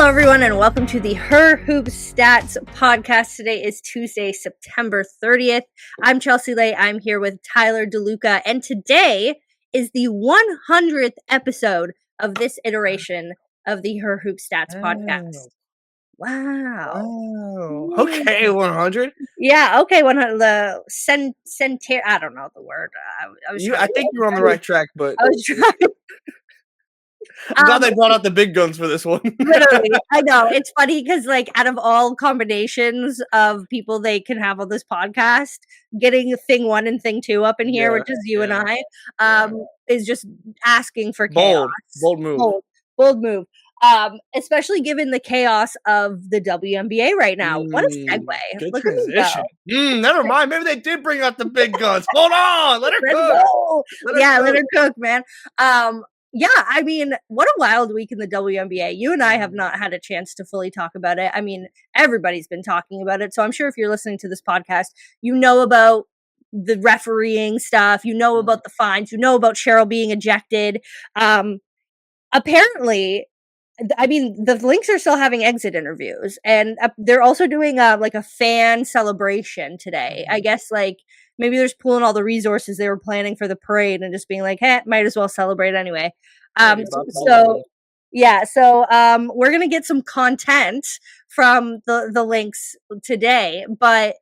Hello, everyone, and welcome to the Her Hoop Stats podcast. Today is Tuesday, September 30th. I'm Chelsea Leite. I'm here with Tyler DeLuca, and today is the 100th episode of this iteration of the Her Hoop Stats podcast. Wow. Okay, 100? Yeah, okay, 100. The I don't know the word. I think you're on the right track, but I was trying. I'm glad they brought out the big guns for this one. Literally, I know. It's funny because, like, out of all combinations of people they can have on this podcast, getting thing 1 and thing 2 up in here, which is you and I, is just asking for chaos. Bold move. Bold move. Especially given the chaos of the WNBA right now. What a segue. Good Look transition. Never mind. Maybe they did bring out the big guns. Hold on. Let her cook. Let her cook, man. Yeah, I mean, what a wild week in the WNBA. You and I have not had a chance to fully talk about it. I mean, everybody's been talking about it. So I'm sure if you're listening to this podcast, you know about the refereeing stuff, you know about the fines, you know about Cheryl being ejected. Apparently, I mean, the Lynx are still having exit interviews, and they're also doing like a fan celebration today. I guess like maybe they're just pulling all the resources they were planning for the parade and just being like, "Hey, might as well celebrate anyway." So we're gonna get some content from the Lynx today, but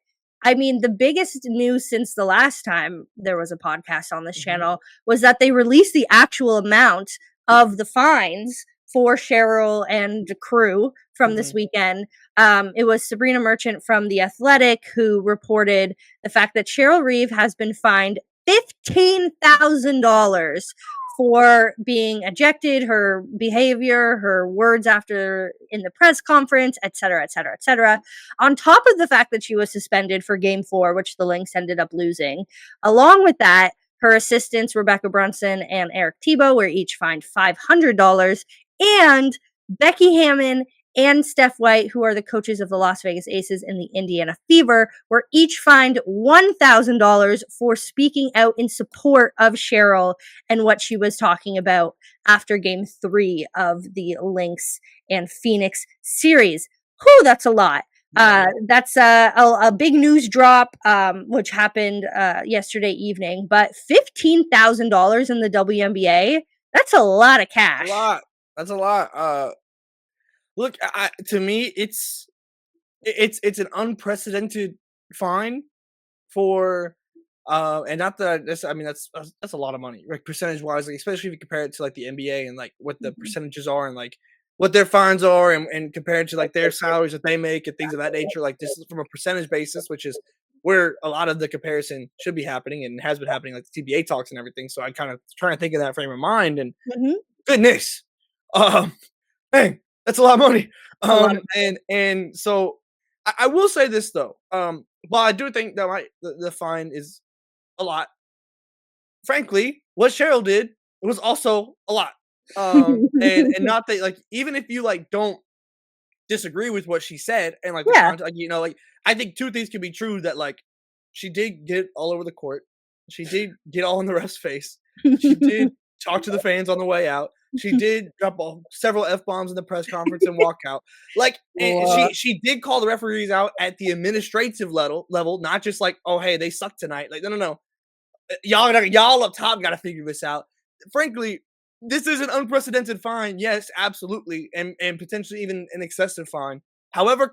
I mean, the biggest news since the last time there was a podcast on this channel was that they released the actual amount of the fines for Cheryl and the crew from this weekend. It was Sabrina Merchant from The Athletic who reported the fact that Cheryl Reeve has been fined $15,000 for being ejected, her behavior, her words after in the press conference, etc., etc., etc. On top of the fact that she was suspended for Game 4, which the Lynx ended up losing. Along with that, her assistants, Rebecca Brunson and Eric Thibault, were each fined $500. And Becky Hammon and Steph White, who are the coaches of the Las Vegas Aces and the Indiana Fever, were each fined $1,000 for speaking out in support of Cheryl and what she was talking about after Game 3 of the Lynx and Phoenix series. Whew, that's a lot. That's a big news drop, which happened yesterday evening. But $15,000 in the WNBA, that's a lot of cash. That's a lot. Look, to me, it's an unprecedented fine for, and not that this. I mean, that's a lot of money, like percentage wise, like especially if you compare it to like the NBA and like what the percentages are and like what their fines are and compared to like their salaries that they make and things of that nature. Like this is from a percentage basis, which is where a lot of the comparison should be happening and has been happening, like the TBA talks and everything. So I kind of trying to think of that frame of mind and goodness. Hey, that's a lot of money. And so I will say this though. While I do think that the fine is a lot, frankly, what Cheryl did was also a lot. And not that like even if you like don't disagree with what she said and like the content, like you know, like I think two things can be true that like she did get all over the court. She did get all in the ref's face. She did talk to the fans on the way out. She did drop several F-bombs in the press conference and walk out. Like, and she did call the referees out at the administrative level, not just like, oh, hey, they suck tonight. Like, no. Y'all up top got to figure this out. Frankly, this is an unprecedented fine. Yes, absolutely. And potentially even an excessive fine. However,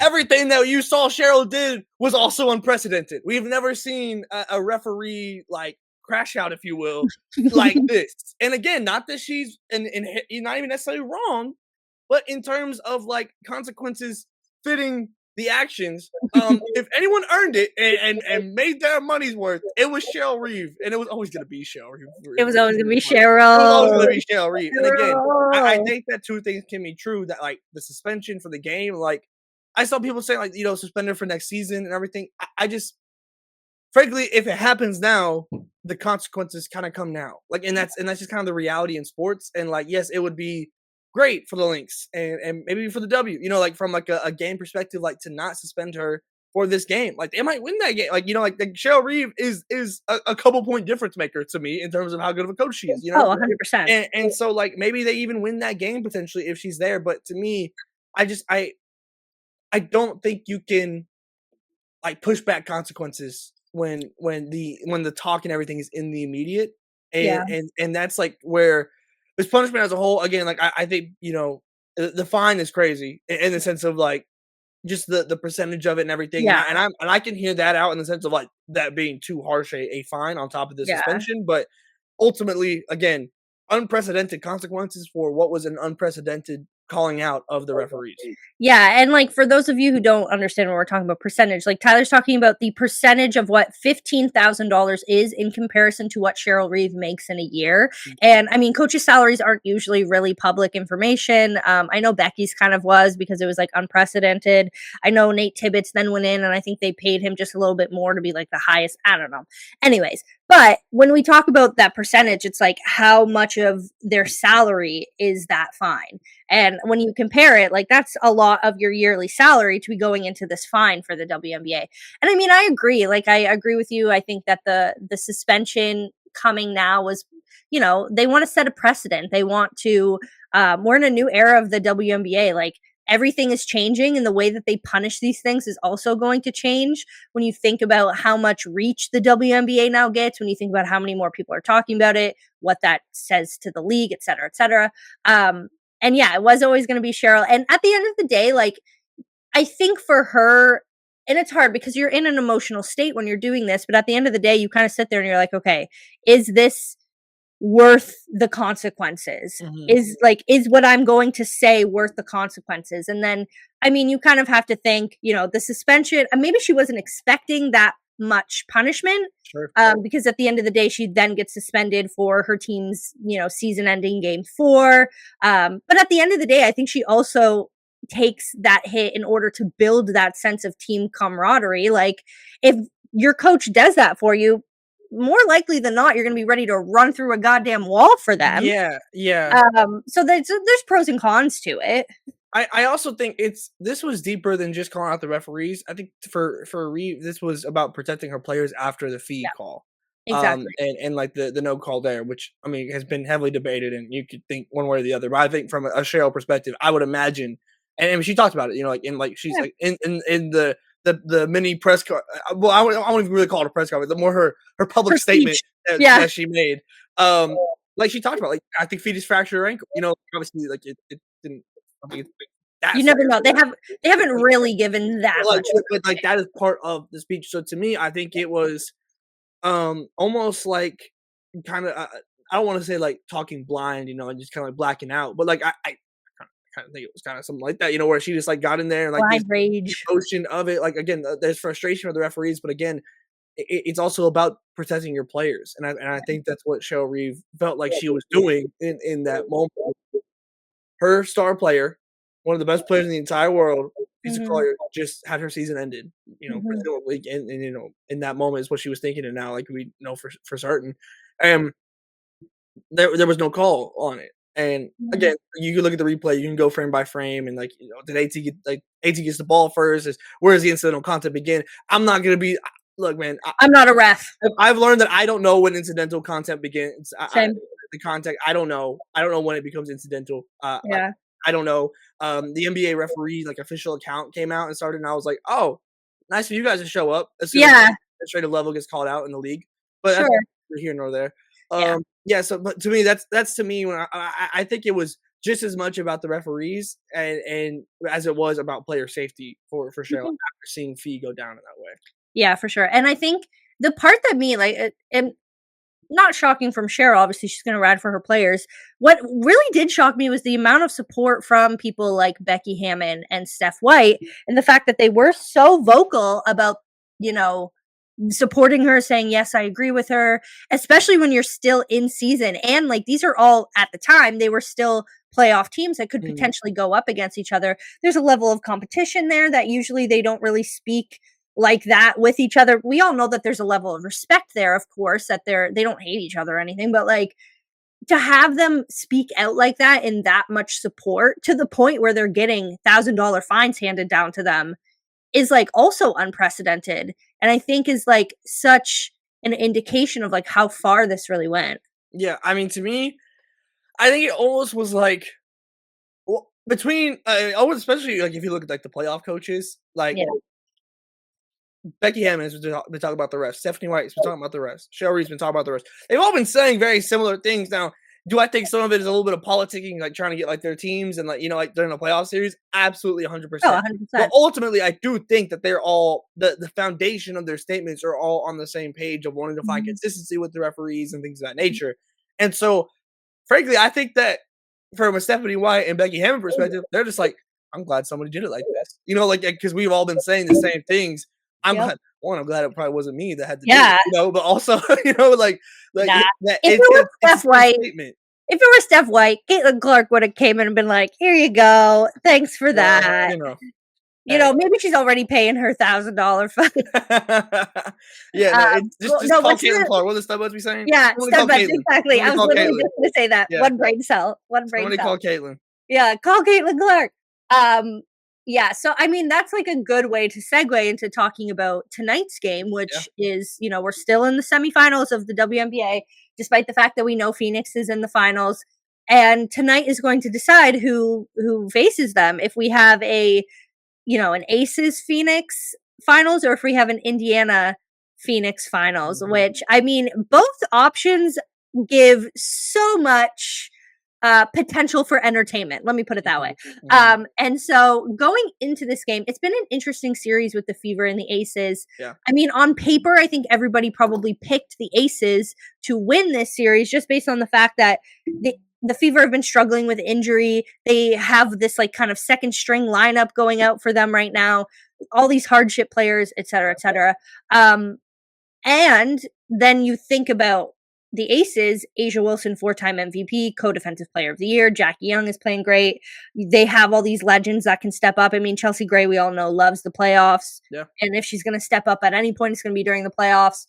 everything that you saw Cheryl did was also unprecedented. We've never seen a referee like crash out, if you will, like this. And again, not that she's not even necessarily wrong, but in terms of like consequences fitting the actions, if anyone earned it and made their money's worth, it was Cheryl Reeve, and it was always going to be Cheryl Reeve. It was always going to be Cheryl. It was always going to be Cheryl Reeve. And again, I think that two things can be true. That like the suspension for the game, like I saw people saying like suspended for next season and everything. I just. Frankly, if it happens now, the consequences kind of come now. Like, and that's just kind of the reality in sports. And like, yes, it would be great for the Lynx and maybe for the W. Like from like a game perspective, like to not suspend her for this game. Like they might win that game. Like, like Cheryl Reeve is a couple point difference maker to me in terms of how good of a coach she is, Oh, 100%. And so like maybe they even win that game potentially if she's there. But to me, I don't think you can like push back consequences when the talk and everything is in the immediate. Yeah. And that's like where this punishment as a whole, again, like I think, the fine is crazy in the sense of like just the percentage of it and everything. Yeah. And I can hear that out in the sense of like that being too harsh a fine on top of the Yeah. suspension. But ultimately, again, unprecedented consequences for what was an unprecedented calling out of the referees. Yeah, and, like, for those of you who don't understand when we're talking about percentage, like, Tyler's talking about the percentage of what $15,000 is in comparison to what Cheryl Reeve makes in a year, and, I mean, coaches' salaries aren't usually really public information. I know Becky's kind of was because it was, like, unprecedented. I know Nate Tibbetts then went in, and I think they paid him just a little bit more to be, like, the highest. I don't know. Anyways, but when we talk about that percentage, it's like how much of their salary is that fine? And when you compare it, like that's a lot of your yearly salary to be going into this fine for the WNBA. And I mean, I agree. Like I agree with you. I think that the suspension coming now was, they want to set a precedent. They want to we're in a new era of the WNBA. Like everything is changing and the way that they punish these things is also going to change when you think about how much reach the WNBA now gets, when you think about how many more people are talking about it, what that says to the league, et cetera, et cetera. And yeah, it was always going to be Cheryl. And at the end of the day, like, I think for her, and it's hard because you're in an emotional state when you're doing this, but at the end of the day, you kind of sit there and you're like, okay, is this worth the consequences? Mhm. Is what I'm going to say worth the consequences? And then, I mean, you kind of have to think, the suspension, and maybe she wasn't expecting that much punishment. Sure. Because at the end of the day, she then gets suspended for her team's, season ending game 4. But at the end of the day, I think she also takes that hit in order to build that sense of team camaraderie. Like if your coach does that for you, more likely than not, you're going to be ready to run through a goddamn wall for them. Yeah, yeah. So there's pros and cons to it. I also think this was deeper than just calling out the referees. I think for Reeve, this was about protecting her players after the fee Yeah, call. exactly. And like the no call there, which I mean has been heavily debated, and you could think one way or the other. But I think from a Cheryl perspective, I would imagine, and she talked about it, like she's Yeah. like in the mini press well, I won't even really call it a press conference. The more her public Her statement speech. Yeah. that she made. Like she talked about, like I think fetus fractured her ankle. Obviously, like it didn't. I don't think it's that You never serious. know. They haven't really given that Like, much. but like that is part of the speech. So to me, I think it was almost like kind of I don't want to say like talking blind, and just kind of like blacking out, but like I kind of think it was kind of something like that, where she just like got in there and like Blind the rage. emotion of it. Like again, there's frustration with the referees, but again, it's also about protecting your players, and I think that's what Cheryl Reeve felt like she was doing in that moment. Her star player, one of the best players in the entire world, piece of Mhm. player, just had her season ended, Mhm. presumably, and in that moment is what she was thinking, and now, like, we know for certain. Um, there was no call on it, and Mhm. again, you can look at the replay, you can go frame by frame, and, like, did AT get like, AT gets the ball first? Where does the incidental content begin? I'm not gonna be look, man, I'm not a ref. I've learned that I don't know when incidental content begins. Same. The content, I don't know. I don't know when it becomes incidental. Yeah. I don't know. The NBA referee like official account came out and started, and I was like, oh, nice for you guys to show up as soon as the Yeah. administrative level gets called out in the league. But that's Sure. neither here nor there. Yeah. Yeah. So, but to me, that's to me when I think it was just as much about the referees and as it was about player safety for Cheryl Mhm. after seeing Fee go down in that way. Yeah, for sure. And I think the part that me like and not shocking from Cheryl, obviously she's gonna ride for her players. What really did shock me was the amount of support from people like Becky Hammon and Steph White, and the fact that they were so vocal about, you know, supporting her, saying, "Yes, I agree with her," especially when you're still in season. And like these are all at the time, they were still playoff teams that could Mhm. potentially go up against each other. There's a level of competition there that usually they don't really speak like that with each other. We all know that there's a level of respect there, of course, that they don't hate each other or anything, but like to have them speak out like that in that much support to the point where they're getting $1,000 fines handed down to them is, like, also unprecedented, and I think is, like, such an indication of, like, how far this really went. Yeah, I mean, to me, I think it almost was like, well, between almost, especially like if you look at like the playoff coaches, like Yeah. Becky Hammond's been talking about the rest. Stephanie White's been talking about the rest. Cheryl Reeve's been talking about the rest. They've all been saying very similar things. Now, do I think some of it is a little bit of politicking, like trying to get like their teams and like like during the playoff series? Absolutely, Oh, 100%. But 100%. ultimately, I do think that they're all the foundation of their statements are all on the same page of wanting to find Mhm. consistency with the referees and things of that nature. And so, frankly, I think that from a Stephanie White and Becky Hammond perspective, they're just like, I'm glad somebody did it like this. Like, because we've all been saying the same things. I'm Yep. glad. One, I'm glad it probably wasn't me that had to do it. Yeah. But also, Nah. that If it was it's a Steph strong White statement. if it were Steph White, Caitlin Clark would have came in and been like, "Here you go. Thanks for Well, that." hey. Maybe she's already paying her $1,000 fine. Yeah, no, it's just No, call what's Caitlin the Clark. What the Starbucks be saying? yeah, Somebody call Starbucks, Caitlin. exactly. I Somebody was call literally Caitlin. just gonna say that. Yeah. One brain cell. One brain Somebody cell. call Caitlin. Yeah, call Caitlin Clark. Um, yeah, so I mean, that's like a good way to segue into talking about tonight's game, Yeah. which is, we're still in the semifinals of the WNBA, despite the fact that we know Phoenix is in the finals. And tonight is going to decide who faces them. If we have an Aces Phoenix finals, or if we have an Indiana Phoenix finals, Mhm. which I mean, both options give so much potential for entertainment. Let me put it that way. Mhm. Mhm. And so going into this game, it's been an interesting series with the Fever and the Aces. Yeah. I mean, on paper, I think everybody probably picked the Aces to win this series just based on the fact that the Fever have been struggling with injury. They have this like kind of second string lineup going out for them right now. All these hardship players, et cetera, et cetera. And then you think about the Aces, Asia Wilson, 4-time MVP, co-defensive player of the year. Jackie Young is playing great. They have all these legends that can step up. I mean, Chelsea Gray, we all know, loves the playoffs. Yeah. And if she's going to step up at any point, it's going to be during the playoffs.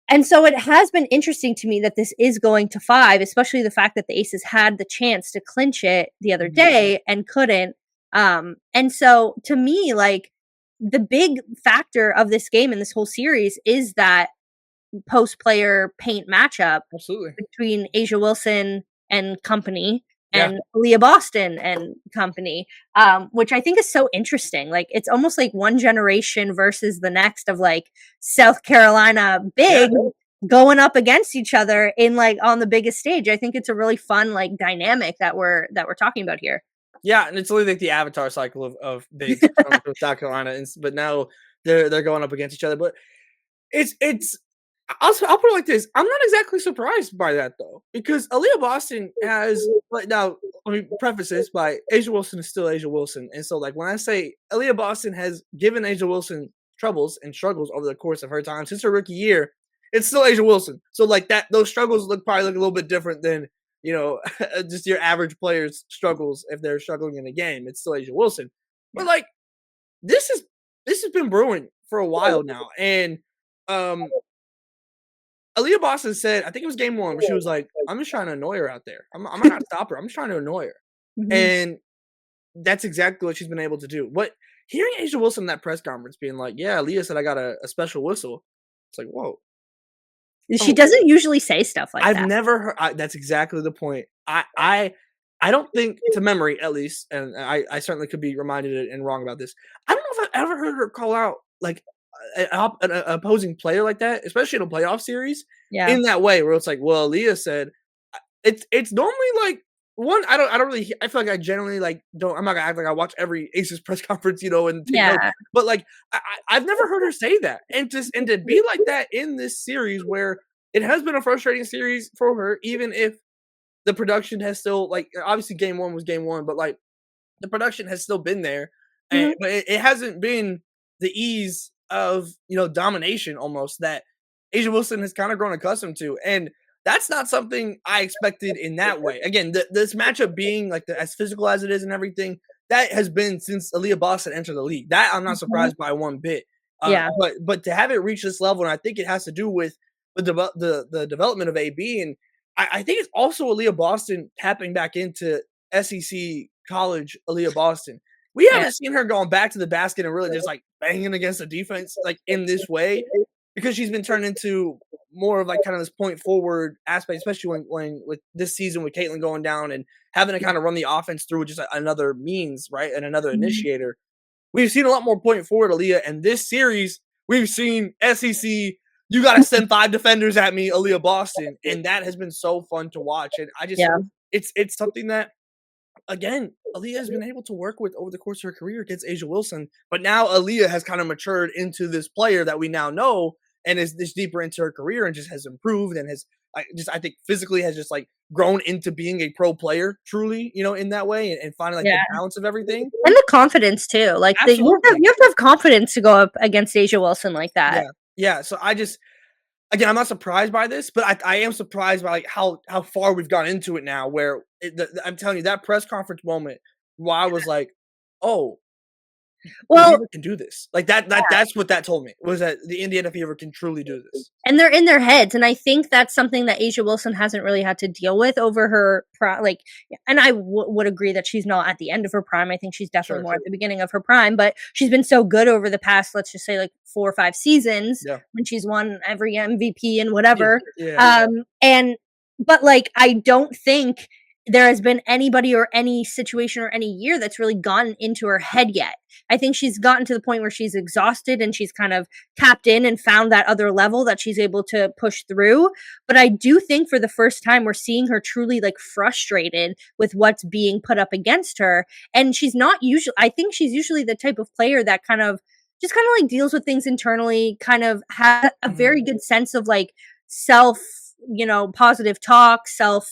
And so it has been interesting to me that this is going to 5, especially the fact that the Aces had the chance to clinch it the other Mhm. day and couldn't. And so to me, like, the big factor of this game and this whole series is that post player paint matchup Absolutely. between Asia Wilson and company Yeah. and Leah Boston and company, which I think is so interesting. Like, it's almost like one generation versus the next of like South Carolina Yeah. big going up against each other in like on the biggest stage. I think it's a really fun like dynamic that we're talking about here. Yeah, and it's literally like the Avatar cycle of bigs from South Carolina, but now they're going up against each other. But it's I'll put it like this: I'm not exactly surprised by that though, because Aaliyah Boston has like now. Let me preface this by Asia Wilson is still Asia Wilson, and so like when I say Aaliyah Boston has given Asia Wilson troubles and struggles over the course of her time since her rookie year, it's still Asia Wilson. So like that, those struggles probably look a little bit different than just your average player's struggles if they're struggling in a game. It's still Asia Wilson, but Yeah. like this is this has been brewing for a while now, and um Aaliyah Boston said, I think it was game one, where she was like, I'm just trying to annoy her out there. I'm not trying to stop her. I'm just trying to annoy her. Mhm. And that's exactly what she's been able to do. What hearing Asia Wilson in that press conference being like, yeah, Aaliyah said I got a special whistle. It's like, whoa. She Oh, doesn't usually say stuff like I've that. never heard that's exactly the point. I don't think to memory at least, and I certainly could be reminded and wrong about this. I don't know if I've ever heard her call out like an opposing player like that, especially in a playoff series, Yeah. in that way where it's like, well, Leah said it's normally like one. I don't really. I feel like I generally like don't. I'm not gonna act like I watch every Aces press conference, and take notes. Yeah. But like I've never heard her say that, and to be like that in this series where it has been a frustrating series for her, even if the production has still like obviously game one was game one, but like the production has still been there, and Mhm. but it hasn't been the ease of domination almost that Asia Wilson has kind of grown accustomed to, and that's not something I expected in that way. Again, this matchup being like as physical as it is and everything that has been since Aaliyah Boston entered the league. That I'm not Mhm. surprised by one bit. Yeah. But to have it reach this level, and I think it has to do with the development of AB, and I think it's also Aaliyah Boston tapping back into SEC college Aaliyah Boston. we Yeah. haven't seen her going back to the basket and really just, like, banging against the defense, like, in this way, because she's been turned into more of, like, kind of this point forward aspect, especially when with this season with Caitlyn going down and having to kinda run the offense through just another means, right, and another Mhm. initiator. We've seen a lot more point forward Aaliyah, and this series, we've seen SEC, "You gotta send 5 defenders at me, Aaliyah Boston," and that has been so fun to watch, and I just Yeah. it's something that, again, Aaliyah has been able to work with over the course of her career against Asia Wilson, but now Aaliyah has kind of matured into this player that we now know and is this deeper into her career and just has improved and has I think physically has just like grown into being a pro player truly, in that way and finding like Yeah. the balance of everything. And the confidence too. Like Absolutely. you have to have confidence to go up against Asia Wilson like that. Yeah. Yeah. So I just again, I'm not surprised by this, but I am surprised by like how far we've gone into it now. Where I'm telling you that press conference moment, where I was like, "Oh, the Well, Fever can do this." Like that's what that told me was that the Indiana Fever can truly do this. and they're in their heads, and I think that's something that Asia Wilson hasn't really had to deal with over her like, and I would agree that she's not at the end of her prime. I think she's definitely Sure. more at the beginning of her prime, but she's been so good over the past, let's just say, like 4 or 5 seasons Yeah. when she's won every MVP and Yeah. whatever. Yeah. And but like I don't think there has been anybody or any situation or any year that's really gotten into her head yet. I think she's gotten to the point where she's exhausted and she's kind of tapped in and found that other level that she's able to push through. But I do think for the first time, we're seeing her truly like frustrated with what's being put up against her. And she's not usually, I think she's usually the type of player that kind of just kind of like deals with things internally, kind of has a Mhm. very good sense of like self, positive talk, self,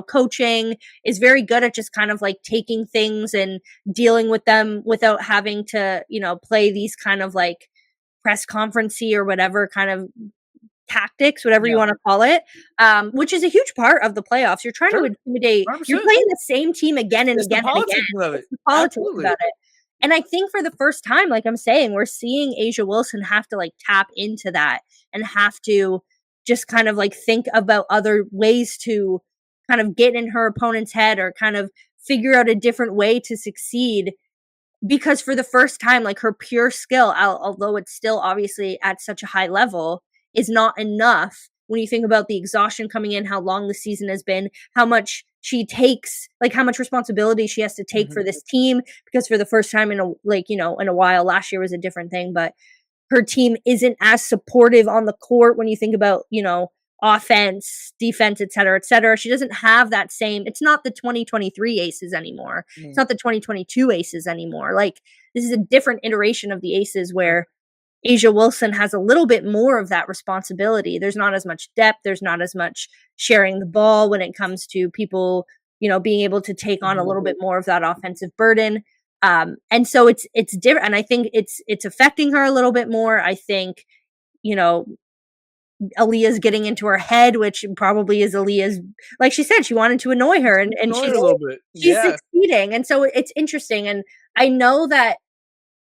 coaching, is very good at just kind of like taking things and dealing with them without having to, play these kind of like press conferencey or whatever kind of tactics, whatever you Yeah. want to call it, which is a huge part of the playoffs. You're trying to Sure. intimidate, you're 100%. playing the same team again and It's the again and again. politics of it. It's the politics Absolutely. about it. And I think for the first time, like I'm saying, we're seeing Asia Wilson have to like tap into that and have to just kind of like think about other ways to kind of get in her opponent's head or kind of figure out a different way to succeed, because for the first time, like her pure skill, although it's still obviously at such a high level, is not enough when you think about the exhaustion coming in, how long the season has been, how much she takes, like how much responsibility she has to take Mhm. for this team. Because for the first time in a in a while, last year was a different thing, but her team isn't as supportive on the court when you think about, offense, defense, et cetera, et cetera. She doesn't have that same, it's not the 2023 Aces anymore. It's Mhm. not the 2022 Aces anymore. Like this is a different iteration of the Aces Sure. where Asia Wilson has a little bit more of that responsibility. There's not as much depth, there's not as much sharing the ball when it comes to people, being able to take on a Mhm. little bit more of that offensive burden. And so it's different, and I think it's affecting her a little bit more. I think, you know, Aaliyah's getting into her head, which probably is Aaliyah's, like she said, she wanted to annoy her, and Annoy it a little bit. she's Yeah. succeeding. And so it's interesting. And I know that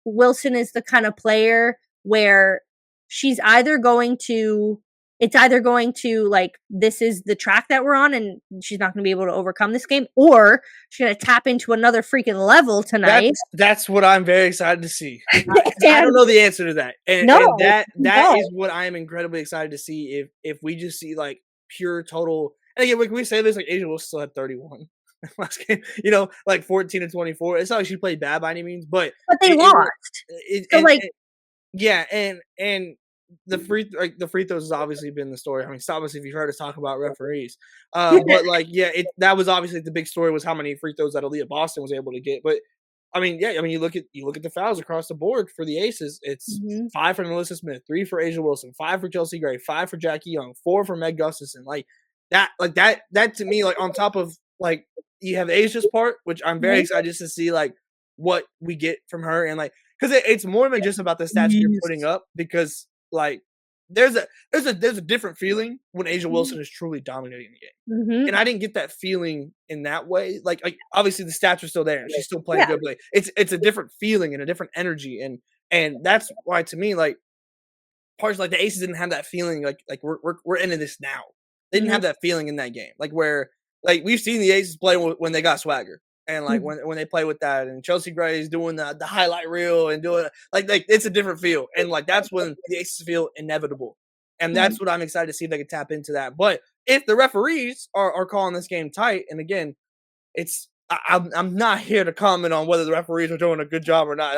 Wilson is the kind of player where she's either going to it's either going to like, this is the track that we're on and she's not going to be able to overcome this game, or she's going to tap into another freaking level tonight. That's what I'm very excited to see. 'Cause I don't And know the answer to that, and no, you that don't. is what I am incredibly excited to see if we just see, like, pure total and again, we say this, like, Asia will still have 31 last game, like, 14 and 24. It's not like she played bad by any means, but But they it will lost. it So like, and yeah, and the free throws has obviously been the story. I mean, stop us if you've heard us talk about referees. But, like, yeah, that was obviously the big story was how many free throws that Aaliyah Boston was able to get, but I mean, yeah, I mean, you look at the fouls across the board for the Aces. It's mhm, 5 for Melissa Smith, 3 for Asia Wilson, 5 for Chelsea Gray, 5 for Jackie Young, 4 for Meg Gustafson. That to me, like on top of like you have Asia's part, which I'm very mhm. excited just to see like what we get from her and like because it's more than just about the stats you're putting Yes. up because like there's a different feeling when Asia Mhm, Wilson is truly dominating the game. mhm. And I didn't get that feeling in that way. Like obviously the stats are still there and she's still playing Yeah. good, but it's a different feeling and a different energy. And that's why to me, like parts like the Aces didn't have that feeling like we're into this now. They didn't Mhm. have that feeling in that game. Like where like we've seen the Aces play when they got swagger. And like when they play with that, and Chelsea Gray's doing the highlight reel and doing like it's a different feel, and like that's when the Aces feel inevitable, and that's what I'm excited to see if they can tap into that. But if the referees are calling this game tight, and again, I'm not here to comment on whether the referees are doing a good job or not.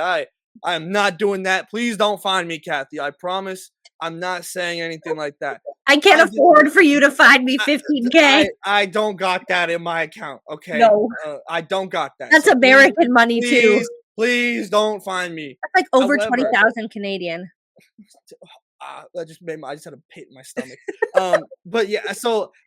I am not doing that. Please don't find me, Kathy. I promise I'm not saying anything like that. I can't afford for you to find me 15K. I don't got that in my account. Okay, No, I don't got that. that's So American money too. Please don't find me. That's like over However, 20,000 Canadian. that just made I just had a pit in my stomach. But yeah,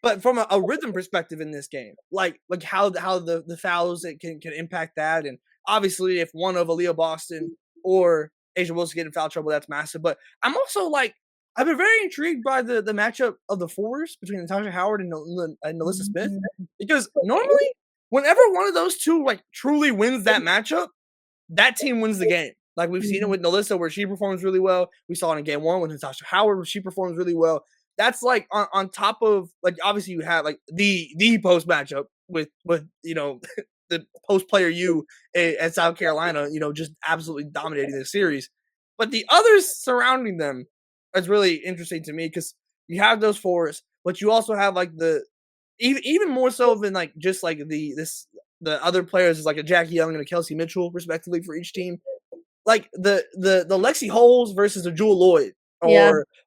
but from a rhythm perspective in this game, like how the fouls it can impact that, and obviously if one of Aaliyah Boston or Asia Wilson get in foul trouble, that's massive. But I'm also like I've been very intrigued by the matchup of the fours between Natasha Howard and Alyssa Smith, because normally whenever one of those two like truly wins that matchup, that team wins the game. Like we've seen it with Alyssa where she performs really well. We saw it in game 1 with Natasha Howard where she performs really well. That's like on top of like obviously you have like the post matchup with the post player at South Carolina, just absolutely dominating the series. But the others surrounding them is really interesting to me because you have those fours, but you also have like the even more so than like just like the other players is like a Jackie Young and a Kelsey Mitchell respectively for each team. Like the Lexi Holes versus a Jewel Lloyd,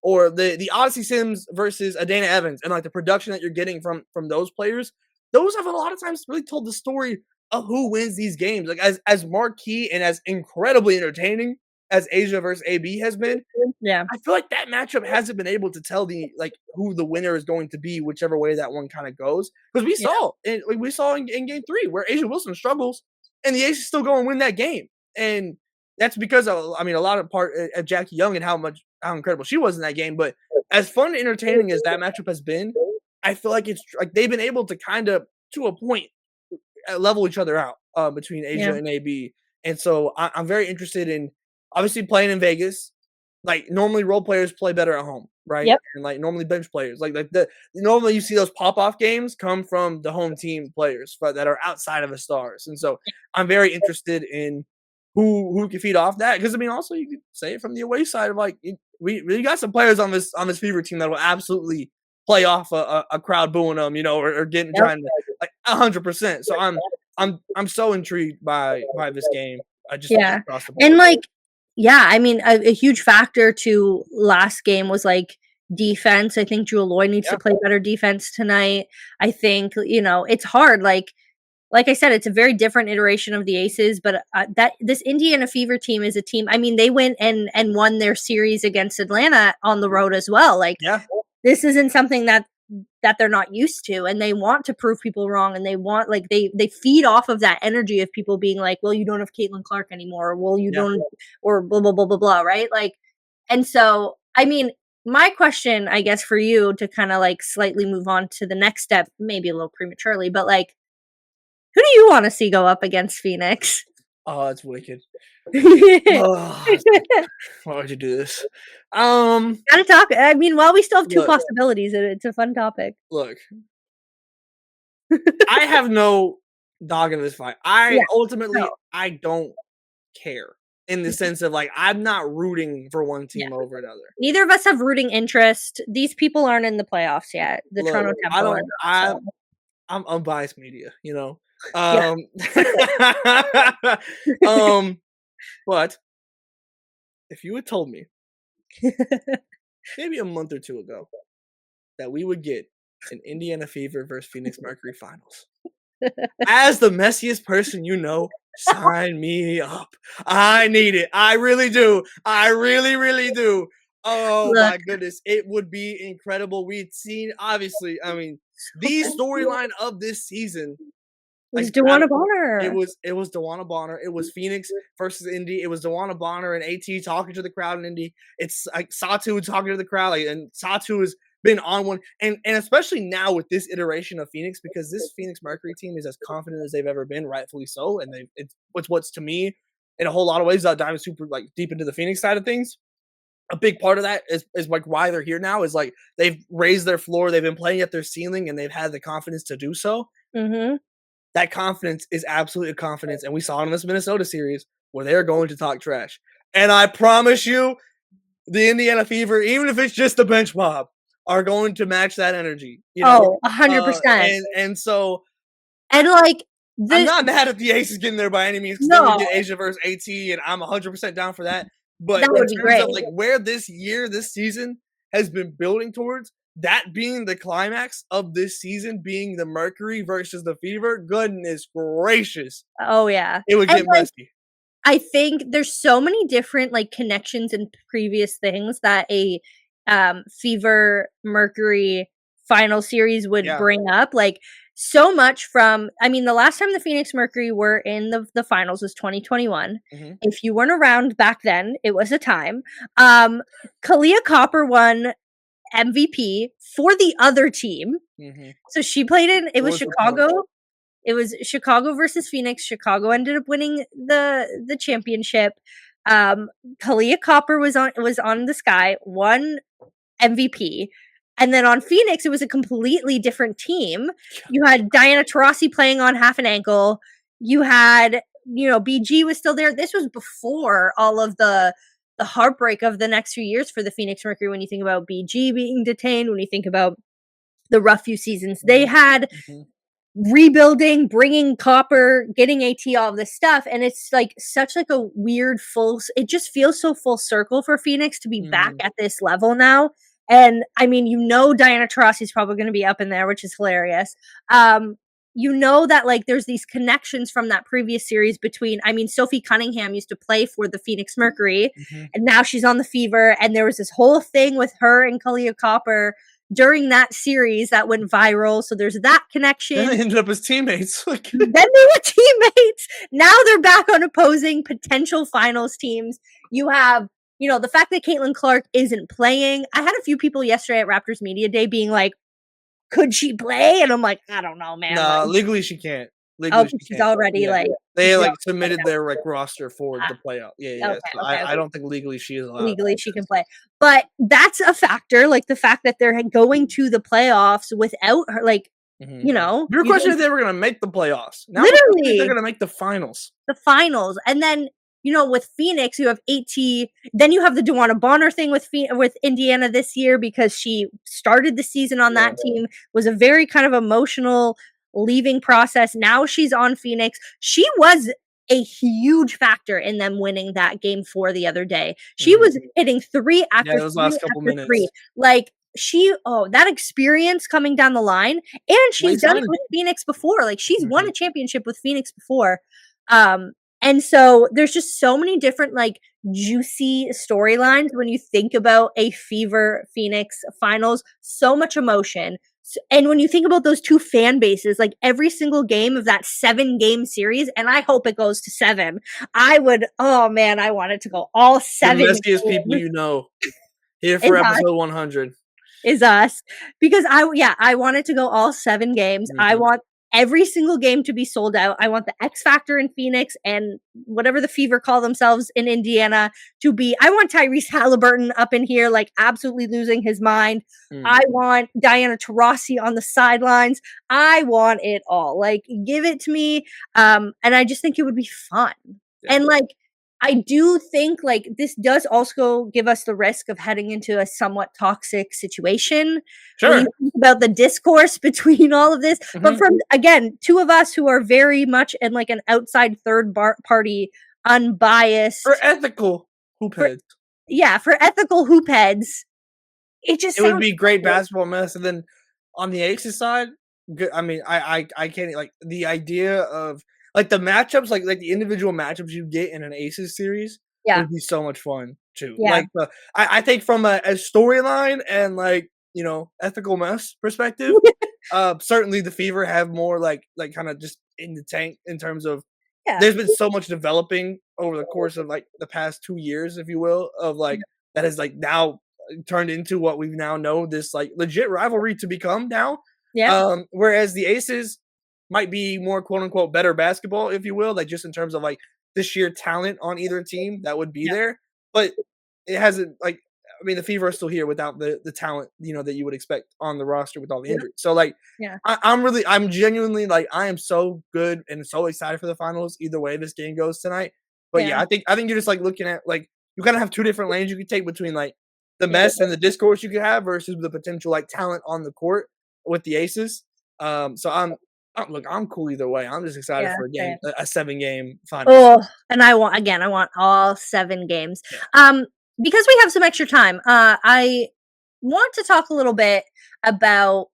or the Odyssey Sims versus a Dana Evans, and like the production that you're getting from those players, those have a lot of times really told the story of who wins these games. Like as marquee and as incredibly entertaining as Asia versus AB has been, I feel like that matchup hasn't been able to tell who the winner is going to be, whichever way that one kind of goes. Because we saw in game 3 where Asia Wilson struggles and the Aces still go and win that game, and that's because of, I mean, a lot of part of Jackie Young and how incredible she was in that game. But as fun and entertaining as that matchup has been, I feel like it's like they've been able to kind of to a point level each other out between Asia and AB, and so I'm very interested in obviously playing in Vegas. Like normally role players play better at home, right? Yep. And like normally bench players, like normally you see those pop off games come from the home team players that are outside of the stars, and so I'm very interested in who can feed off that, because I mean also you could say it from the away side of like we got some players on this Fever team that will absolutely play off a crowd booing them, or getting trying to like 100%. So I'm so intrigued by this game. I just across the board. And like I mean a huge factor to last game was like defense. I think Jewel Lloyd needs to play better defense tonight. I think it's hard. Like I said, it's a very different iteration of the Aces, but that this Indiana Fever team is a team. I mean, they went and won their series against Atlanta on the road as well. Like, this isn't something that they're not used to, and they want to prove people wrong, and they want they feed off of that energy of people being like, well, you don't have Caitlin Clark anymore, or well, you don't, or blah blah blah blah blah, right? Like, and so I mean, my question, I guess, for you to kind of like slightly move on to the next step, maybe a little prematurely, but like, who do you want to see go up against Phoenix? Oh, that's wicked. Why would you do this? Gotta talk. I mean, while we still have two possibilities, it's a fun topic. Look, I have no dog in this fight. Ultimately, I don't care in the sense of like I'm not rooting for one team over another. Neither of us have rooting interest. These people aren't in the playoffs yet. The Toronto Temple. I'm unbiased media, but if you had told me maybe a month or two ago that we would get an Indiana Fever versus Phoenix Mercury finals, as the messiest person sign me up. I need it. I really do. I really, really do. Oh my goodness. It would be incredible. We'd seen, obviously, I mean, the storyline of this season was DeWanna Bonner. It was DeWanna Bonner. It was Phoenix versus Indy. It was DeWanna Bonner and AT talking to the crowd in Indy. It's like Satu talking to the crowd, and Satu has been on one, and especially now with this iteration of Phoenix, because this Phoenix Mercury team is as confident as they've ever been, rightfully so, and it's what's to me in a whole lot of ways diving super like deep into the Phoenix side of things. A big part of that is like why they're here now is like they've raised their floor, they've been playing at their ceiling, and they've had the confidence to do so. Mm-hmm. that confidence is absolutely a confidence, and we saw it in this Minnesota series where they're going to talk trash. And I promise you, the Indiana Fever, even if it's just a bench mob, are going to match that energy. Oh, 100%. And so And like I'm the not mad at the Aces getting there by any means because then we no, get Asia versus AT, and I'm 100% down for that. But that in would be terms of great. like where this season has been building towards, that being the climax of this season, being the Mercury versus the Fever, goodness gracious, Oh yeah. it would And get like messy. I think there's so many different like connections and previous things that a Fever Mercury final series would Yeah. bring up. Like so much from I mean, the last time the Phoenix Mercury were in the finals was 2021. Hmm. If you weren't around back then, it was a time. Um Kalia Copper won MVP for the other team. Hmm. So she played in it What was was the point? Chicago. It was Chicago versus Phoenix. Chicago ended up winning the championship. Um, Kalia Copper was on the Sky, won MVP. And then on Phoenix, it was a completely different team. You had Diana Taurasi playing on half an ankle. You had, BG was still there. This was before all of the heartbreak of the next few years for the Phoenix Mercury when you think about BG being detained, when you think about the rough few seasons they Hmm. had, Hmm. rebuilding, bringing Copper, getting AT, all of this stuff, and it's like such like a weird it just feels so full circle for Phoenix to be back Hmm. at this level now. And I mean, Diana Taurasi is probably going to be up in there, which is hilarious. That like there's these connections from that previous series between. I mean, Sophie Cunningham used to play for the Phoenix Mercury, Hmm. and now she's on the Fever. And there was this whole thing with her and Kalia Copper during that series that went viral. So there's that Then connection. they ended up as teammates. Like, Then they were teammates. Now they're back on opposing potential finals teams. You have, the fact that Caitlin Clark isn't playing. I had a few people yesterday at Raptors Media Day being like, could she play? And I'm like, I don't know, man. Like, nah, legally she can't. oh, Legally she she's can't. already Yeah. like, They she's like already submitted their like roster for the out. playout. Yeah, yeah. Okay, So okay, I okay. don't think legally she is allowed. Legally she can play. But that's a factor, like the fact that they're going to the playoffs without her, like, Mhm. you know, We were you questioning don't if they were gonna make the playoffs. Now the question is they're literally gonna make the finals. the finals. And then, with Phoenix, you have AT. Then you have the Dewana Bonner thing with Indiana this year because she started the season on Yeah. that team. Was a very kind of emotional leaving process. Now she's on Phoenix. She was a huge factor in them winning that game 4 the other day. She Mhm. was hitting 3 Yeah, after those 3 last couple after 3. minutes. Like that experience coming down the line, and she's Late done it signing. with Phoenix before. Like she's won Mhm. a championship with Phoenix before. Um, and so there's just so many different like juicy storylines when you think about a Fever Phoenix finals, so much emotion. And when you think about those two fan bases, like every single game of that 7-game series, and I hope it goes to 7. Oh man, I want it to go all The 7 messiest people games. you know. Here Is for us, episode 100. is us. Because I want it to go all 7 games. I Mhm. want every single game to be sold out. I want the X Factor in Phoenix and whatever the Fever call themselves in Indiana to be. I want Tyrese Halliburton up in here, like absolutely losing his mind. Mm. I want Diana Taurasi on the sidelines. I want it all. Like, give it to me. And I just think it would be fun. Yeah. And like, I do think like this does also give us the risk of heading into a somewhat toxic situation when you Sure. think about the discourse between all of this. But Mhm. from again, two of us who are very much in like an outside third party, For unbiased, ethical hoop for heads. for ethical hoop heads, it just It would sounds be great fun. basketball mess, and then on the Aces side, I mean, I can't like the idea of like the matchups, like the individual matchups you get in an Aces series Yeah, would be so much fun too. yeah, Like I think from a storyline and like ethical mess perspective, certainly the Fever have more like kind of just in the tank in terms of yeah, there's been so much developing over the course of like the past 2 years, if you will, of like that has like now turned into what we now know this like legit rivalry to become now. yeah, Whereas the Aces might be more quote unquote better basketball, if you will, like just in terms of like the sheer talent on either team that would be yeah. there. But it hasn't like mean, the Fever is still here without the talent, that you would expect on the roster with all the Yeah. injuries. So, like, Yeah. I'm genuinely, like, I am so good and so excited for the finals either way this game goes tonight. But, yeah, Yeah. I think you're just, like, looking at, like, you kinda have 2 different lanes you could take between, like, the Yeah. mess and the discourse you could have versus the potential, like, talent on the court with the Aces. So look, I'm cool either way. I'm just excited Yeah. for a game, Same. a 7-game finals. Oh, and I want all 7 games. Yeah. Because we have some extra time, I want to talk a little bit about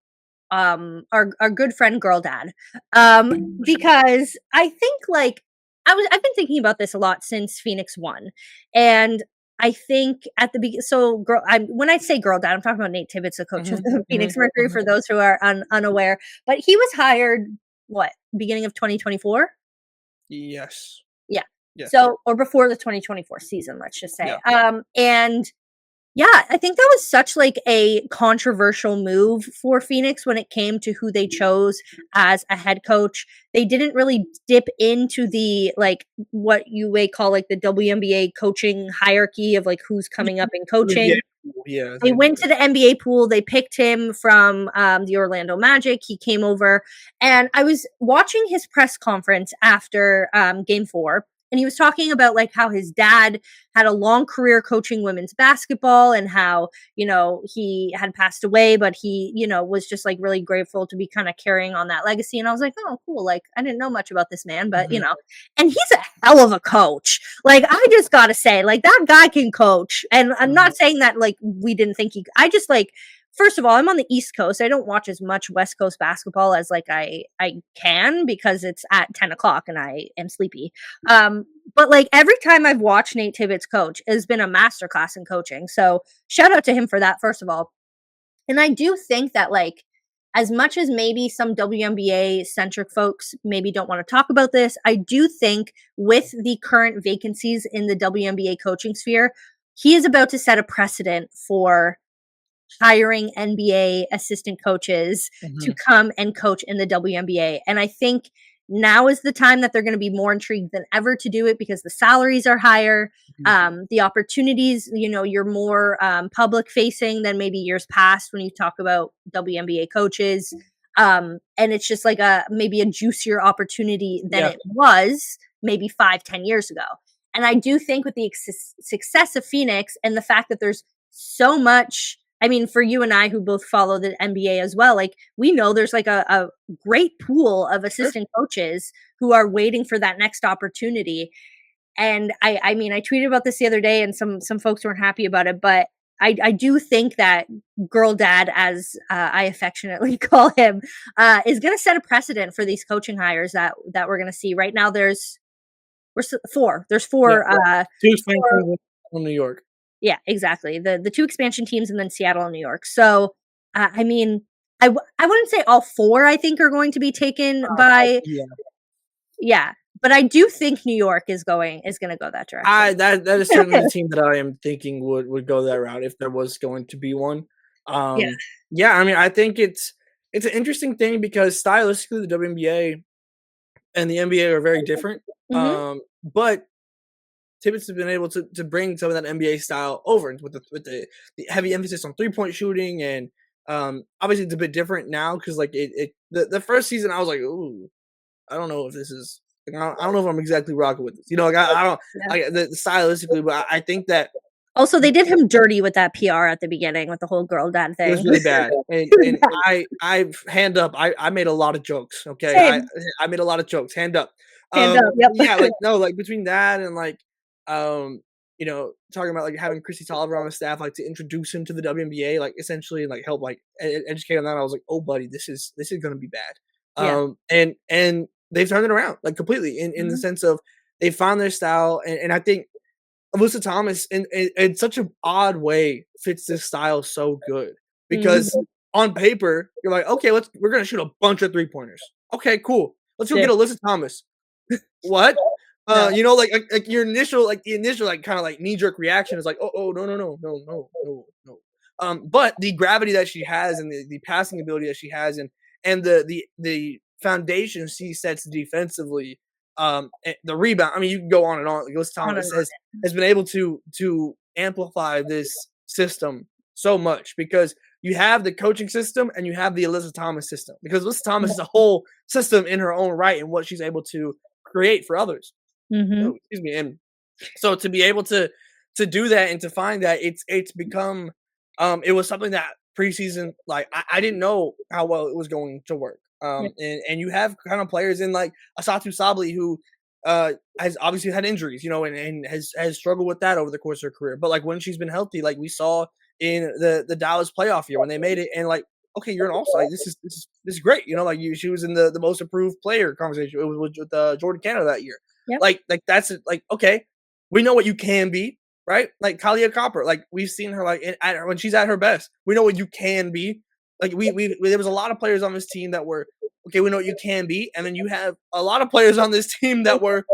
our good friend Girl Dad. Because I think, like, I've been thinking about this a lot since Phoenix won. And I think at the beginning, so girl, when I say Girl Dad, I'm talking about Nate Tibbetts, the coach of Mhm, the Phoenix mhm, Mercury, mhm. for those who are unaware. But he was hired, what, beginning of 2024? Yes. Yeah. Yes. So, or before the 2024 season, let's just say. Yeah. And yeah, I think that was such, like, a controversial move for Phoenix when it came to who they chose as a head coach. They didn't really dip into the, like, what you may call, like, the WNBA coaching hierarchy of, like, who's Yeah, coming up in yeah, coaching. yeah, They they went did. to the NBA pool, they picked him from, the Orlando Magic, he came over, and I was watching his press conference after, game 4, and he was talking about, like, how his dad had a long career coaching women's basketball and how, he had passed away, but he, was just, like, really grateful to be kinda carrying on that legacy, and I was like, "Oh, cool, like, I didn't know much about this man, but," Mhm. and he's a hell of a coach. Like, I just gotta say, like, that guy can coach, and I'm Mhm. not saying that, like, we didn't think I just, like, first of all, I'm on the East Coast. I don't watch as much West Coast basketball as, like, I can because it's at 10 o'clock and I am sleepy. But, like, every time I've watched Nate Tibbetts coach, it has been a masterclass in coaching. So shout out to him for that, first of all. And I do think that, like, as much as maybe some WNBA centric folks maybe don't want to talk about this, I do think with the current vacancies in the WNBA coaching sphere, he is about to set a precedent for hiring NBA assistant coaches to Mhm. come and coach in the WNBA. And I think now is the time that they're going to be more intrigued than ever to do it because the salaries are higher. Mhm. The opportunities, you're more public facing than maybe years past when you talk about WNBA coaches. And it's just like maybe a juicier opportunity than Yeah. it was maybe 5-10 years ago. And I do think with the success of Phoenix and the fact that there's so much, I mean, for you and I who both follow the NBA as well, like, we know there's, like, a great pool of Sure. assistant coaches who are waiting for that next opportunity. And I mean, I tweeted about this the other day and some folks weren't happy about it, but I do think that Girl Dad, as I affectionately call him, is going to set a precedent for these coaching hires that we're going to see. Right now, four. There's Yeah. four. 2 expansions Four. from New York. Yeah, exactly. The 2 expansion teams and then Seattle and New York. So, I mean, I wouldn't say all 4, I think, are going to be taken by, Yeah. yeah, but I do think New York is gonna go that direction. That is certainly the team that I am thinking would go that route if there was going to be one. Yeah. Yeah, I mean, I think it's an interesting thing because stylistically the WNBA and the NBA are very different. Mhm. But Tibbetts has been able to bring some of that NBA style over with the heavy emphasis on 3-point shooting and obviously it's a bit different now because like the first season I was like, ooh, I don't know if this is I don't know if I'm exactly rocking with this. Like I don't Yeah. the stylistically, but I think that Also, they did him dirty with that PR at the beginning with the whole Girl Dad it was thing. really bad. And Bad. I hand up, I made a lot of jokes. Okay. Same. I made a lot of jokes, hand up. Hand up, yep. Yeah, like no, like between that and like talking about like having Chrissy Tolliver on the staff, like to introduce him to the WNBA, like essentially and like help like educate on that. I was like, oh buddy, this is gonna be bad. Yeah. And they've turned it around like completely in the Mhm. sense of they found their style and I think Alyssa Thomas in such an odd way fits this style so good because Mhm. on paper you're like, okay, we're gonna shoot a bunch of 3-pointers. Okay, cool. Let's go Yeah. get Alyssa Thomas. What? No. Like your initial like kind of like knee jerk reaction is like, oh no no no no no no no. But the gravity that she has and the passing ability that she has and the foundation she sets defensively, the rebound. I mean, you can go on and on. Like Liz On Thomas and on. has been able to amplify this system so much because you have the coaching system and you have the Alyssa Thomas system because Alyssa Thomas is a whole system in her own right and what she's able to create for others. Mhm. Oh, excuse me. And so to be able to do that and to find that it's become it was something that preseason like I didn't know how well it was going to work. Yeah. And you have kind of players in like Asatu Sabli who has obviously had injuries, you know, and has struggled with that over the course of her career. But like when she's been healthy, like we saw in the Dallas playoff year when they made it, and like okay, you're an all star. Like, this is great. You know, like she was in the most improved player conversation. It was with Jordan Canada that year. Yep. Like that's like okay, we know what you can be, right? Like Kalia Copper, like we've seen her like when she's at her best. We know what you can be. Like we there was a lot of players on this team that were okay. We know what you can be, and then you have a lot of players on this team that were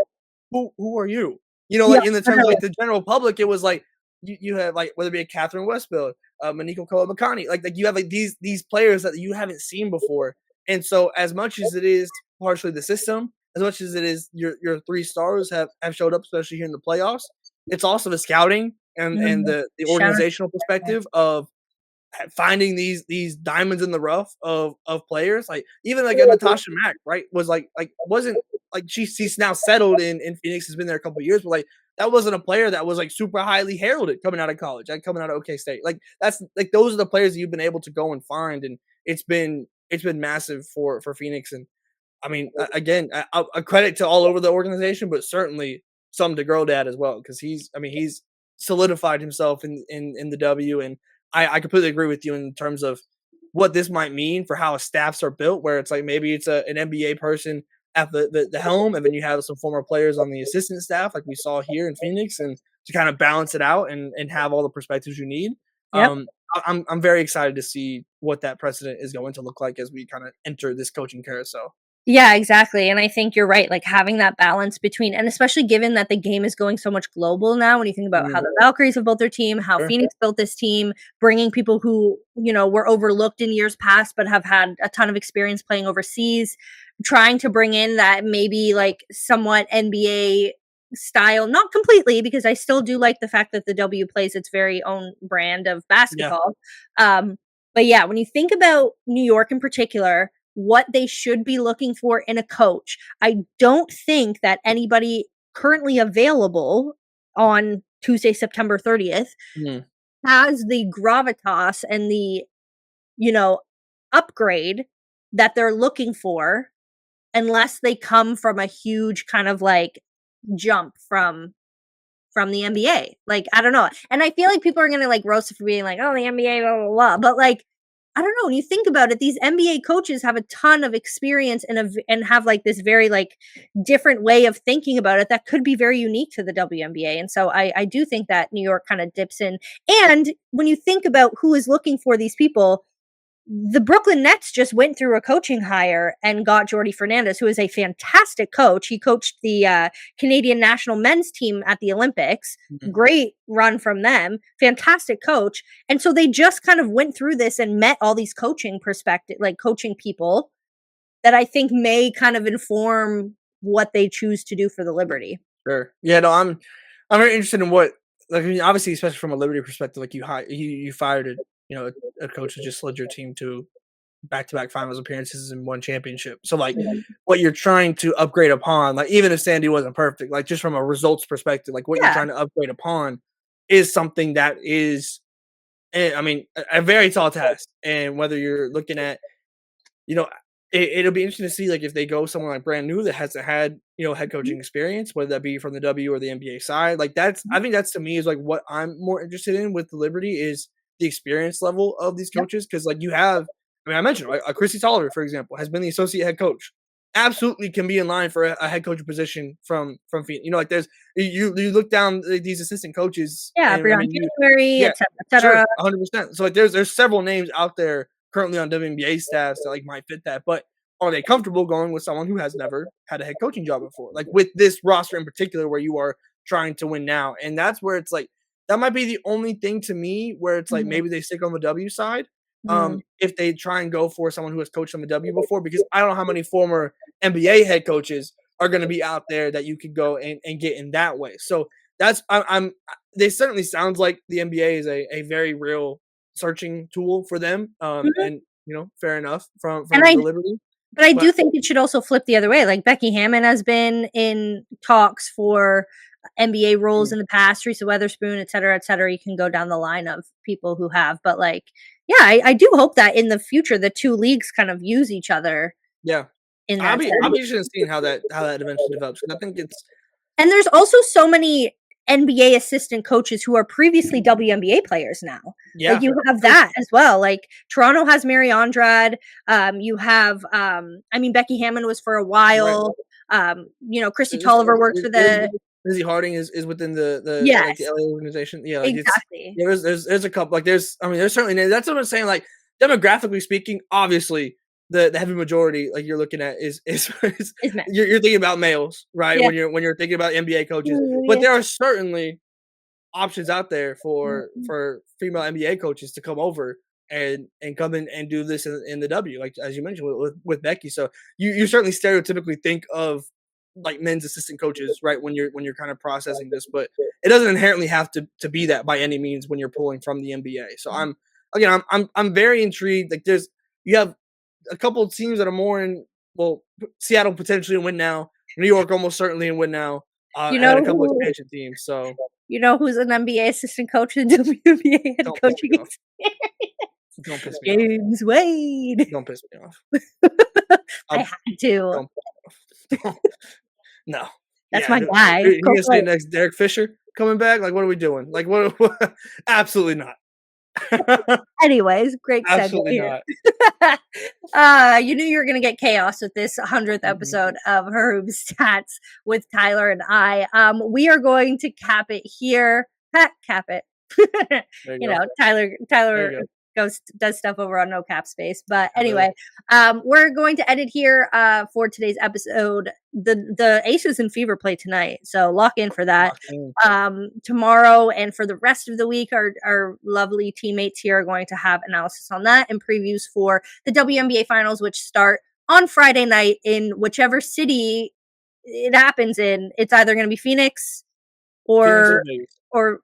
who are you? You know, Yeah, like in the terms of like the general public, it was like you have like whether it be a Catherine Westfield, Maniko Kolobakani, like you have like these players that you haven't seen before, and so as much as it is partially the system, as much as it is your 3 stars have showed up, especially here in the playoffs, it's also the scouting and Mhm. the Shout out organizational perspective of finding these diamonds in the rough of players, like even like a Natasha Mack, right? Was like wasn't like she's now settled in Phoenix, has been there a couple of years, but like that wasn't a player that was like super highly heralded coming out of college, like coming out of OK State. Like that's like those are the players that you've been able to go and find, and it's been massive for Phoenix. And I mean, again, a credit to all over the organization, but certainly some to Girl Dad as well because he's solidified himself in the W, and I completely agree with you in terms of what this might mean for how staffs are built, where it's like maybe it's an NBA person at the helm, and then you have some former players on the assistant staff, like we saw here in Phoenix, and to kind of balance it out and have all the perspectives you need. Yep. I'm very excited to see what that precedent is going to look like as we kind of enter this coaching carousel. Yeah, exactly, and I think you're right, like, having that balance between and especially given that the game is going so much global now when you think about how Mhm. the Valkyries have built their team, how Sure. Phoenix built this team, bringing people who, were overlooked in years past but have had a ton of experience playing overseas, trying to bring in that maybe, like, somewhat NBA style, not completely, because I still do like the fact that the W plays its very own brand of Yeah. basketball, um, but yeah, when you think about New York in particular, what they should be looking for in a coach. I don't think that anybody currently available on Tuesday, September 30th Mhm. has the gravitas and the, you know, upgrade that they're looking for unless they come from a huge kind of like jump from the NBA. Like, I don't know. And I feel like people are gonna like roast it for being like, oh, the NBA, blah, blah, blah. But like, I don't know. When you think about it, these NBA coaches have a ton of experience and have like this very like different way of thinking about it that could be very unique to the WNBA. And so I do think that New York kind of dips in. And when you think about who is looking for these people, the Brooklyn Nets just went through a coaching hire and got Jordy Fernandez, who is a fantastic coach. He coached the Canadian national men's team at the Olympics. Mhm. Great run from them. Fantastic coach. And so they just kind of went through this and met all these coaching perspective, like coaching people that I think may kind of inform what they choose to do for the Liberty. Sure. Yeah, no, I'm very interested in what like I mean, obviously, especially from a Liberty perspective, like you fired a coach who just led your team to back-to-back finals appearances and one championship. So like Mhm. what you're trying to upgrade upon, like even if Sandy wasn't perfect, like just from a results perspective, like what you're Yeah. trying to upgrade upon is something that is I mean, a very tall task. And whether you're looking at you know, it'll be interesting to see like if they go somewhere like brand new that hasn't had head Mhm. coaching experience, whether that be from the W or the NBA side. Like that's Mhm. I think that's to me is like what I'm more interested in with the Liberty is the experience level of these Yep. coaches because like you have I mean I mentioned like Chrissy Tolliver for example has been the associate head coach. Absolutely can be in line for a head coach position from Phoenix. Like there's you look down these assistant coaches Yeah. and I Brianna mean you January, yeah et cetera, et sure cetera. 100%. So like there's several names out there currently on WNBA staffs that like might fit that, but are they comfortable going with someone who has never had a head coaching job before? Like with this roster in particular, where you are trying to win now, and that's where it's like that might be the only thing to me where it's like Mhm. maybe they stick on the W side. Mhm. If they try and go for someone who has coached on the W before, because I don't know how many former NBA head coaches are going to be out there that you could go and get in that way. So I'm they certainly sounds like the NBA is a very real searching tool for them. Mhm. And fair enough And from the Liberty. but I do But think it should also flip the other way. Like Becky Hammon has been in talks for NBA roles mm, in the past, Teresa Weatherspoon, et cetera, et cetera. You can go down the line of people who have, but like, yeah, I do hope that in the future the two leagues kind of use each other yeah, in I'll that be sense. I'll be interested in seeing how that eventually develops, 'cause I think it's And there's also so many NBA assistant coaches who are previously WNBA players now. Like yeah, you have that as well. Like Toronto has Mary Andrade. You have, I mean, Becky Hammon was for a right. while. Christy Tolliver worked for the Lizzie Harding is within the like the yes, LA organization. Yeah, like it's exactly. there's a couple like there's certainly that's what I'm saying. Like demographically speaking, obviously the heavy majority like you're looking at is Is men. you're thinking about males, right? Yeah. When you're thinking about NBA coaches, Ooh, but yeah. there are certainly options out there Mhm. for female NBA coaches to come over and come in and do this in the W, like as you mentioned with Becky. So you certainly stereotypically think of like men's assistant coaches, right? When you're kind of processing this, but it doesn't inherently have to be that by any means when you're pulling from the NBA. So I'm very intrigued. Like you have a couple of teams that are more in well Seattle potentially in win now, New York almost certainly in win now, You and then know a couple who expansion teams. So you know who's an NBA assistant coach and WNBA head don't piss coaching me off. Don't piss me off. James Wade. Don't piss me off. I I'll, had to. don't piss me off. Don't. No. That's Yeah. my guy. You Go gonna say next Derek Fisher coming back? Like, what are we doing? Like, what absolutely not. Anyways, great segue Absolutely here. not. You knew you were gonna get chaos with this 100th Mhm. episode of Her Hoop Stats with Tyler and I. We are going to cap it here. Cap it. There you You go. know, Tyler There Tyler you go. does stuff over on No Cap Space. But I will. anyway, we're going to end it here for today's episode. The Aces and Fever play tonight, so lock in for that. Locked in. Tomorrow and for the rest of the week, our lovely teammates here are going to have analysis on that and previews for the WNBA finals, which start on Friday night in whichever city it happens in. It's either going to be Phoenix Phoenix or or Vegas. or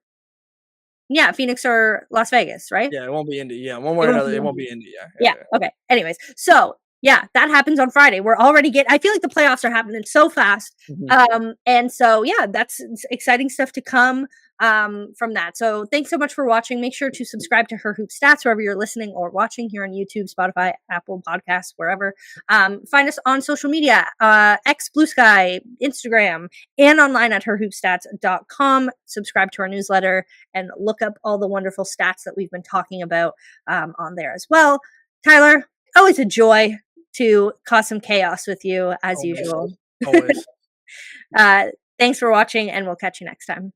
yeah, Phoenix or Las Vegas, right? Yeah, it won't be Indy. Yeah, one way It or won't another, be it in won't here. be Indy. Yeah, yeah, Yeah. yeah. Okay. Anyways, so yeah, that happens on Friday. We're already I feel like the playoffs are happening so fast. Mhm. And so yeah, that's exciting stuff to come from that. So thanks so much for watching. Make sure to subscribe to Her Hoop Stats wherever you're listening or watching here on YouTube, Spotify, Apple Podcasts, wherever. Find us on social media, X, Blue Sky, Instagram, and online at herhoopstats.com. Subscribe to our newsletter and look up all the wonderful stats that we've been talking about on there as well. Tyler, always a joy to cause some chaos with you as Always, usual. always. uh, Thanks for watching, and we'll catch you next time.